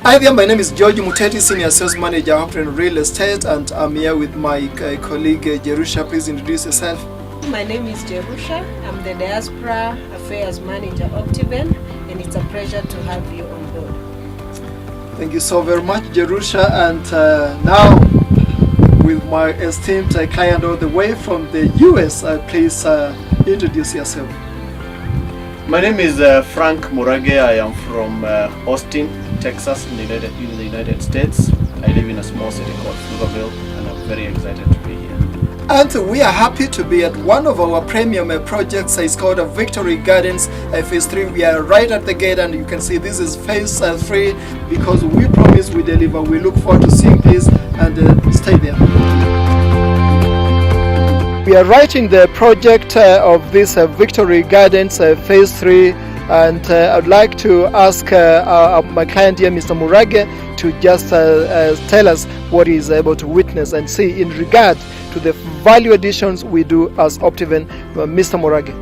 Hi there, my name is George Muteti, Senior Sales Manager of Real Estate, and I'm here with my colleague Jerusha. Please introduce yourself. My name is Jerusha. I'm the Diaspora Affairs Manager of Optiven, and it's a pleasure to have you on board. Thank you so very much, Jerusha. And now, with my esteemed client all the way from the US, please introduce yourself. My name is Frank Murage. I am from Austin, Texas, in the United States. I live in a small city called Pflugerville, and I'm very excited to be here. And we are happy to be at one of our premium projects. It's called Victory Gardens Phase 3. We are right at the gate, and you can see this is Phase 3 because we promise we deliver. We look forward to seeing this, and stay there. We are right in the project of this Victory Gardens Phase 3, and I'd like to ask my client here, Mr. Murage, to just tell us what he is able to witness and see in regard to the value additions we do as Optiven. Mr. Murage.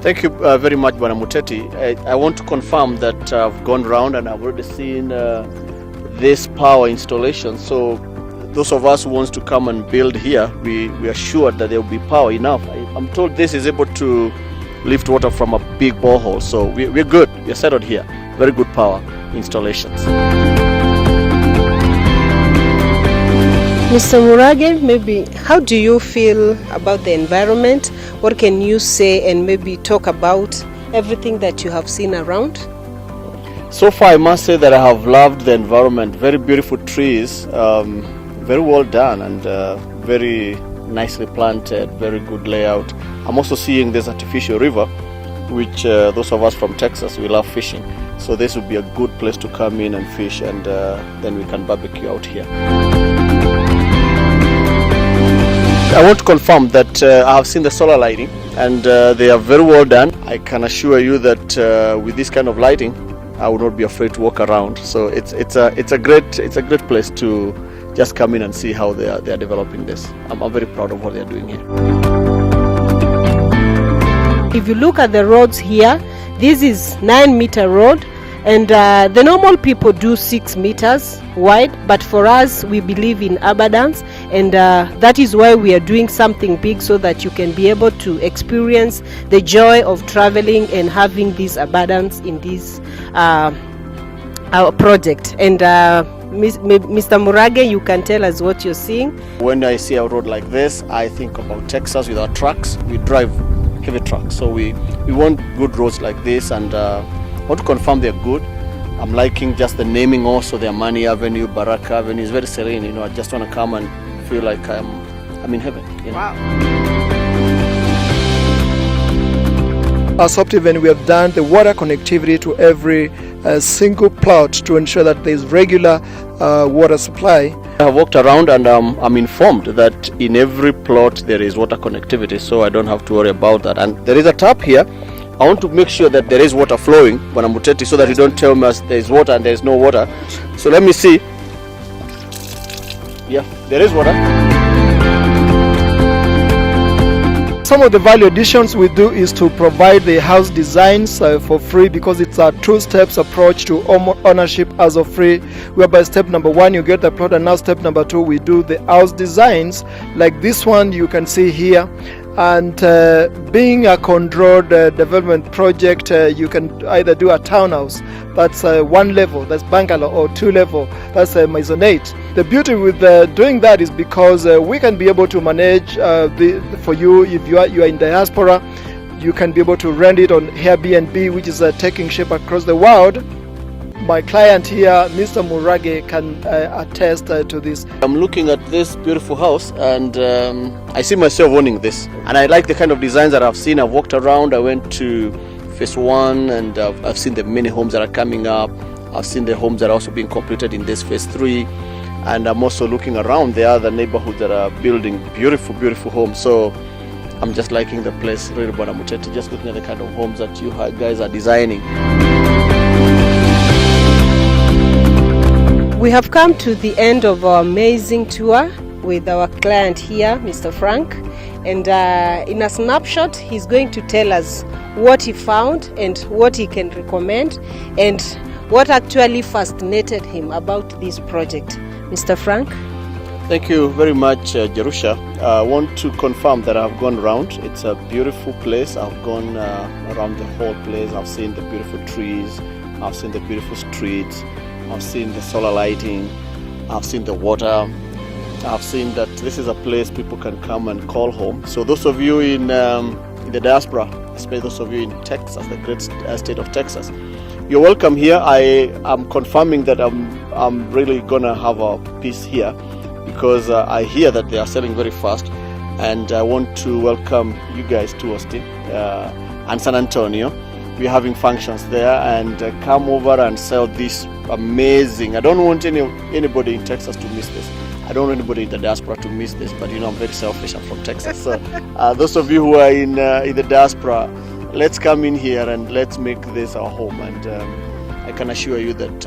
Thank you very much, Bwana Muteti. I want to confirm that I've gone round and I've already seen this power installation. So those of us who wants to come and build here, we are sure that there will be power enough. I'm told this is able to lift water from a big borehole, so we're good. We're settled here. Very good power installations. Mr. Murage, maybe how do you feel about the environment? What can you say and maybe talk about everything that you have seen around? So far, I must say that I have loved the environment. Very beautiful trees, very well done, and very nicely planted, very good layout. I'm also seeing this artificial river, which those of us from Texas, we love fishing. So this would be a good place to come in and fish, and then we can barbecue out here. I want to confirm that I have seen the solar lighting, and they are very well done. I can assure you that with this kind of lighting, I will not be afraid to walk around. So it's a great place to just come in and see how they are developing this. I'm very proud of what they are doing here. If you look at the roads here, this is 9-meter road, and the normal people do 6 meters wide, but for us, we believe in abundance, and that is why we are doing something big, so that you can be able to experience the joy of traveling and having this abundance in this our project. And Mr. Murage, you can tell us what you're seeing. When I see a road like this, I think about Texas with our trucks. We drive heavy trucks, so we want good roads like this, and I want to confirm they're good. I'm liking just the naming also, the Amani Avenue, Baraka Avenue is very serene. I just want to come and feel like I'm in heaven. Wow. As Optiven, we have done the water connectivity to every single plot to ensure that there is regular water supply. I have walked around, and I'm informed that in every plot there is water connectivity, so I don't have to worry about that. And there is a tap here. I want to make sure that there is water flowing, Bwana Muteti, so that you don't tell me there is water and there is no water. So let me see. Yeah, there is water. Some of the value additions we do is to provide the house designs for free, because it's a two-steps approach to ownership as of free, whereby step number 1 you get the plot, and now step number 2 we do the house designs like this one you can see here. And being a controlled development project, you can either do a townhouse, that's 1 level, that's bungalow, or 2 level, that's a maisonette. The beauty with doing that is because we can be able to manage for you. If you are in diaspora, you can be able to rent it on Airbnb, which is taking shape across the world. My client here, Mr. Murage, can attest to this. I'm looking at this beautiful house, and I see myself owning this. And I like the kind of designs that I've seen. I've walked around. I went to Phase 1, and I've seen the many homes that are coming up. I've seen the homes that are also being completed in this Phase 3. And I'm also looking around the other neighborhoods that are building beautiful, beautiful homes. So I'm just liking the place, really, Bwana Muteti, just looking at the kind of homes that you guys are designing. We have come to the end of our amazing tour with our client here, Mr. Frank. And in a snapshot, he's going to tell us what he found and what he can recommend, and what actually fascinated him about this project. Mr. Frank? Thank you very much, Jerusha. I want to confirm that I've gone around. It's a beautiful place. I've gone around the whole place. I've seen the beautiful trees. I've seen the beautiful streets. I've seen the solar lighting. I've seen the water. I've seen that this is a place people can come and call home. So those of you in the diaspora, especially those of you in Texas, the great state of Texas, you're welcome here. I am confirming that I'm really gonna have a piece here, because I hear that they are selling very fast, and I want to welcome you guys to Austin and San Antonio. We're having functions there, and come over and sell this amazing. I don't want anybody in Texas to miss this. I don't want anybody in the diaspora to miss this, but I'm very selfish. I'm from Texas. So those of you who are in the diaspora, let's come in here and let's make this our home. And I can assure you that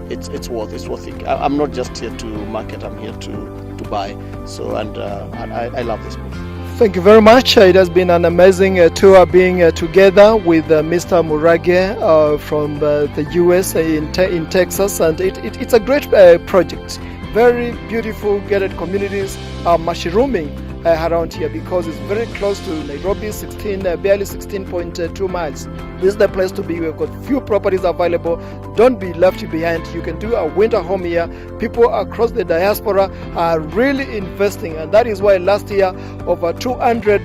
it's worth it. I'm not just here to market. I'm here to buy. So I love this place. Thank you very much. It has been an amazing tour being together with Mr. Murage from the US in Texas, and it's a great project. Very beautiful gated communities are mushrooming around here because it's very close to Nairobi, barely 16.2 miles. This is the place to be. We've got few properties available. Don't be left behind. You can do a winter home here. People across the diaspora are really investing, and that is why last year over 200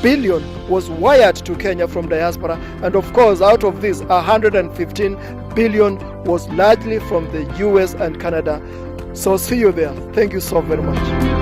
billion was wired to Kenya from diaspora, and of course out of this 115 billion was largely from the US and Canada. So see you there. Thank you so very much.